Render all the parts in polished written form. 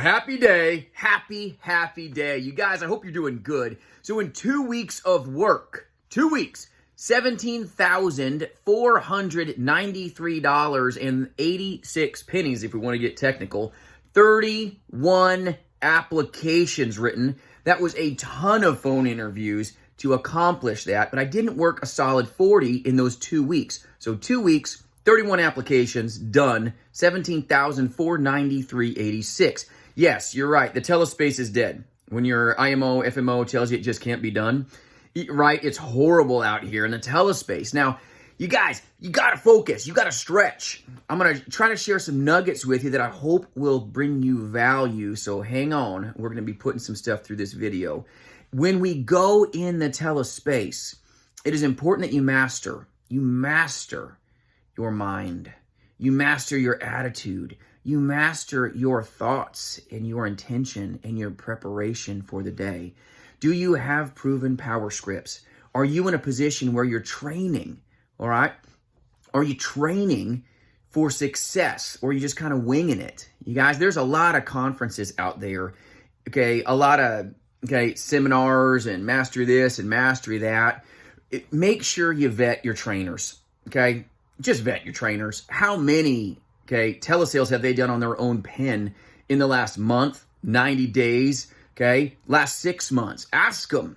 Happy day. Happy day. You guys, I hope you're doing good. So in 2 weeks of work, 2 weeks, $17,493.86 if we want to get technical, 31 applications written. That was a ton of phone interviews to accomplish that, but I didn't work a solid 40 in those 2 weeks. So 2 weeks, 31 applications done, $17,493.86. Yes, you're right. The telespace is dead. When your IMO, FMO tells you it just can't be done, right? It's horrible out here in the telespace. Now, you guys, you got to focus. You got to stretch. I'm going to try to share some nuggets with you that I hope will bring you value. So hang on. We're going to be putting some stuff through this video. When we go in the telespace, it is important that you master your mind. You master your attitude. You master your thoughts and your intention and your preparation for the day. Do you have proven power scripts? Are you in a position where you're training, all right? Are you training for success, or are you just kind of winging it? You guys, there's a lot of conferences out there, okay? A lot of, seminars and master this and mastery that. Make sure you vet your trainers, okay? Just vet your trainers. How many, telesales have they done on their own pen in the last month, 90 days, last 6 months? Ask them,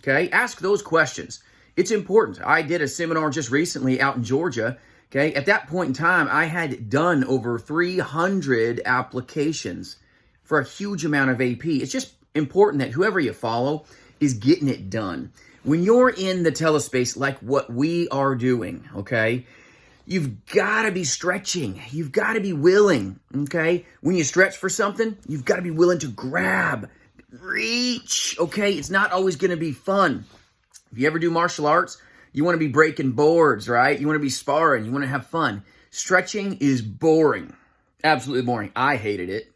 Ask those questions. It's important. I did a seminar just recently out in Georgia, At that point in time, I had done over 300 applications for a huge amount of AP. It's just important that whoever you follow is getting it done. When you're in the telespace like what we are doing, you've got to be stretching. You've got to be willing, When you stretch for something, you've got to be willing to grab, reach, It's not always going to be fun. If you ever do martial arts, you want to be breaking boards, right? You want to be sparring. You want to have fun. Stretching is boring. Absolutely boring. I hated it,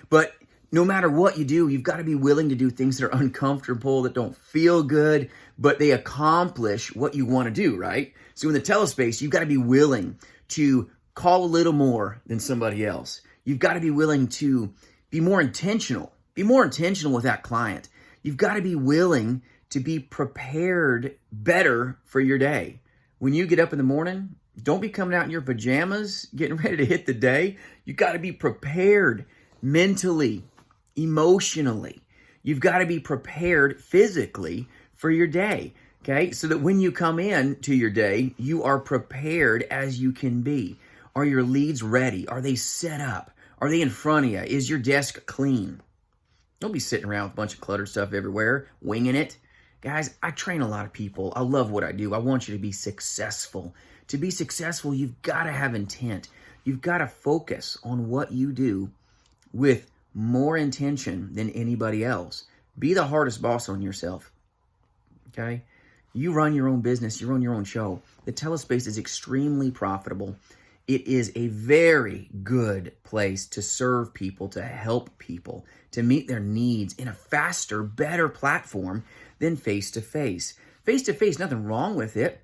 But no matter what you do, you've got to be willing to do things that are uncomfortable, that don't feel good, but they accomplish what you want to do, right? So in the telespace, you've got to be willing to call a little more than somebody else. You've got to be willing to be more intentional. Be more intentional with that client. You've got to be willing to be prepared better for your day. When you get up in the morning, don't be coming out in your pajamas, getting ready to hit the day. You've got to be prepared mentally, emotionally. You've got to be prepared physically for your day, so that when you come in to your day, you are prepared as you can be. Are your leads ready? Are they set up? Are they in front of you? Is your desk clean? Don't be sitting around with a bunch of cluttered stuff everywhere, winging it. Guys, I train a lot of people. I love what I do. I want you to be successful. To be successful, you've got to have intent. You've got to focus on what you do with more intention than anybody else. Be the hardest boss on yourself, You run your own business. You run your own show. The telespace is extremely profitable. It is a very good place to serve people, to help people, to meet their needs in a faster, better platform than face-to-face. Face-to-face, nothing wrong with it,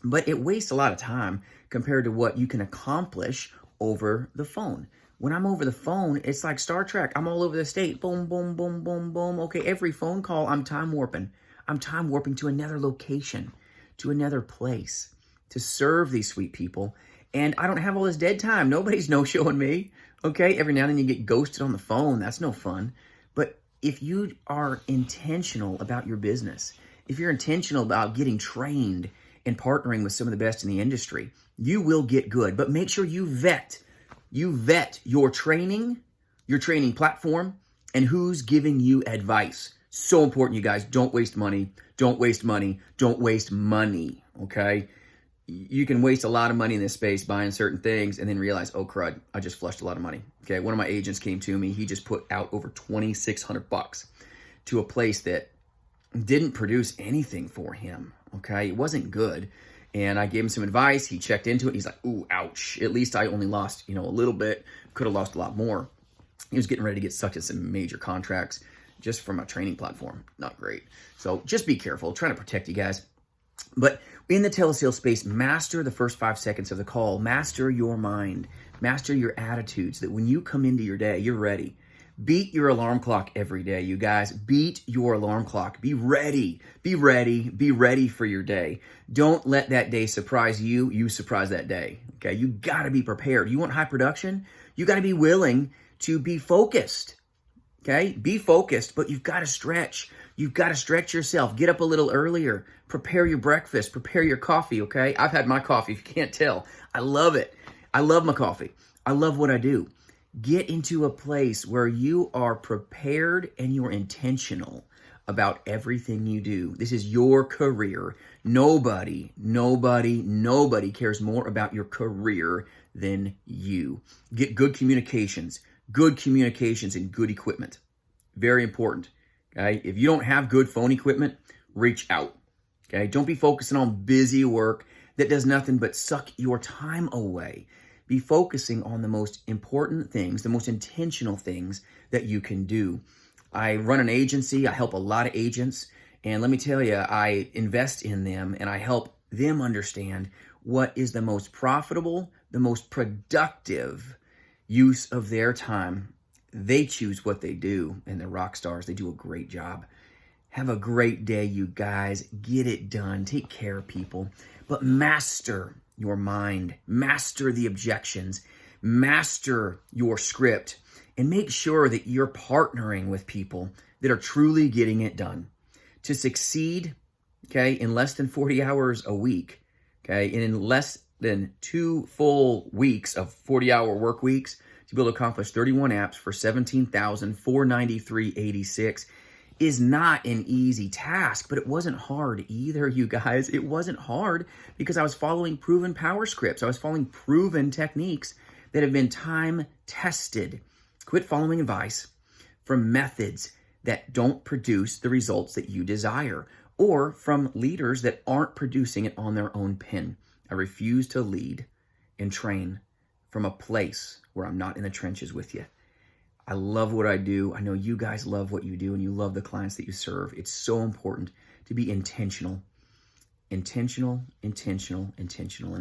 but it wastes a lot of time compared to what you can accomplish over the phone. When I'm over the phone, it's like Star Trek. I'm all over the state. Boom, boom, boom, boom, boom. Okay, every phone call, I'm time warping. I'm time warping to another location, to another place, to serve these sweet people. And I don't have all this dead time. Nobody's no-showing me, Every now and then you get ghosted on the phone. That's no fun. But if you are intentional about your business, if you're intentional about getting trained and partnering with some of the best in the industry, you will get good. But make sure you vet your training platform, and who's giving you advice. So important, you guys. Don't waste money. Don't waste money. Don't waste money, You can waste a lot of money in this space buying certain things and then realize, oh, crud, I just flushed a lot of money. One of my agents came to me. He just put out over $2,600 to a place that didn't produce anything for him, It wasn't good. And I gave him some advice. He checked into it. He's like, ooh, ouch. At least I only lost, a little bit. Could have lost a lot more. He was getting ready to get sucked into some major contracts just from a training platform. Not great. So just be careful. Trying to protect you guys. But in the telesales space, master the first 5 seconds of the call. Master your mind. Master your attitudes, that when you come into your day, you're ready. Beat your alarm clock every day, you guys. Beat your alarm clock. Be ready. Be ready. Be ready for your day. Don't let that day surprise you. You surprise that day. Okay? You got to be prepared. You want high production? You got to be willing to be focused. Okay? Be focused, but you've got to stretch. You've got to stretch yourself. Get up a little earlier. Prepare your breakfast. Prepare your coffee, okay? I've had my coffee, if you can't tell. I love it. I love my coffee. I love what I do. Get into a place where you are prepared and you're intentional about everything you do. This is your career. Nobody cares more about your career than you. Get good communications and good equipment. Very important. Okay? If you don't have good phone equipment, reach out. Okay? Don't be focusing on busy work that does nothing but suck your time away. Be focusing on the most important things, the most intentional things that you can do. I run an agency. I help a lot of agents. And let me tell you, I invest in them and I help them understand what is the most profitable, the most productive use of their time. They choose what they do, and they're rock stars. They do a great job. Have a great day, you guys. Get it done. Take care of people. But master your mind. Master the objections. Master your script. And make sure that you're partnering with people that are truly getting it done. To succeed, okay, in less than 40 hours a week, okay, and in less than 2 full weeks of 40-hour work weeks, to be able to accomplish 31 apps for $17,493.86 is not an easy task, but it wasn't hard either, you guys. It wasn't hard because I was following proven power scripts. I was following proven techniques that have been time tested. Quit following advice from methods that don't produce the results that you desire, or from leaders that aren't producing it on their own pen. I refuse to lead and train from a place where I'm not in the trenches with you. I love what I do. I know you guys love what you do and you love the clients that you serve. It's so important to be intentional in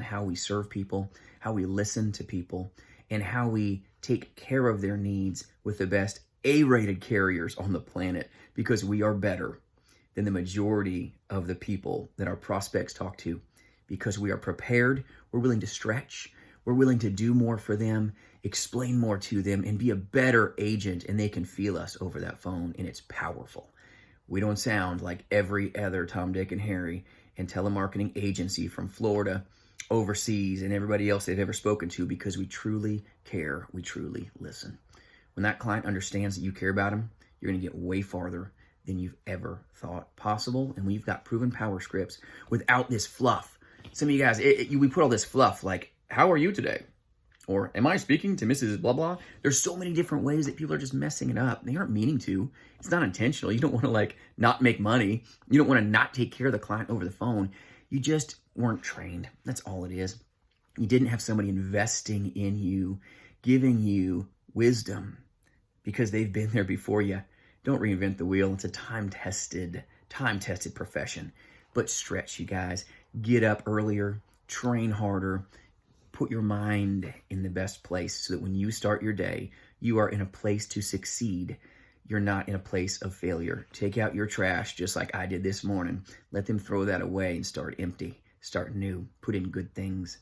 how we serve people, how we listen to people, and how we take care of their needs with the best A-rated carriers on the planet, because we are better than the majority of the people that our prospects talk to, because we are prepared, we're willing to stretch, we're willing to do more for them, explain more to them, and be a better agent, and they can feel us over that phone, and it's powerful. We don't sound like every other Tom, Dick, and Harry and telemarketing agency from Florida, overseas, and everybody else they've ever spoken to, because we truly care, we truly listen. When that client understands that you care about them, you're going to get way farther than you've ever thought possible. And when you've got proven power scripts without this fluff, some of you guys, we put all this fluff like, how are you today? Or am I speaking to Mrs. Blah, blah? There's so many different ways that people are just messing it up. They aren't meaning to. It's not intentional. You don't want to not make money. You don't want to not take care of the client over the phone. You just weren't trained. That's all it is. You didn't have somebody investing in you, giving you wisdom, because they've been there before you. Don't reinvent the wheel. It's a time-tested profession. But stretch, you guys. Get up earlier, train harder, put your mind in the best place so that when you start your day, you are in a place to succeed. You're not in a place of failure. Take out your trash just like I did this morning. Let them throw that away and start empty. Start new. Put in good things.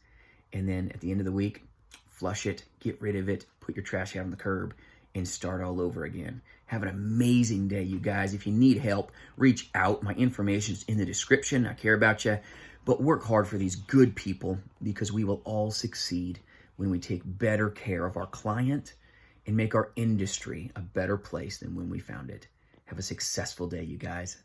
And then at the end of the week, flush it, get rid of it, put your trash out on the curb, and start all over again. Have an amazing day, you guys. If you need help, reach out. My information's in the description. I care about you. But work hard for these good people, because we will all succeed when we take better care of our client and make our industry a better place than when we found it. Have a successful day, you guys.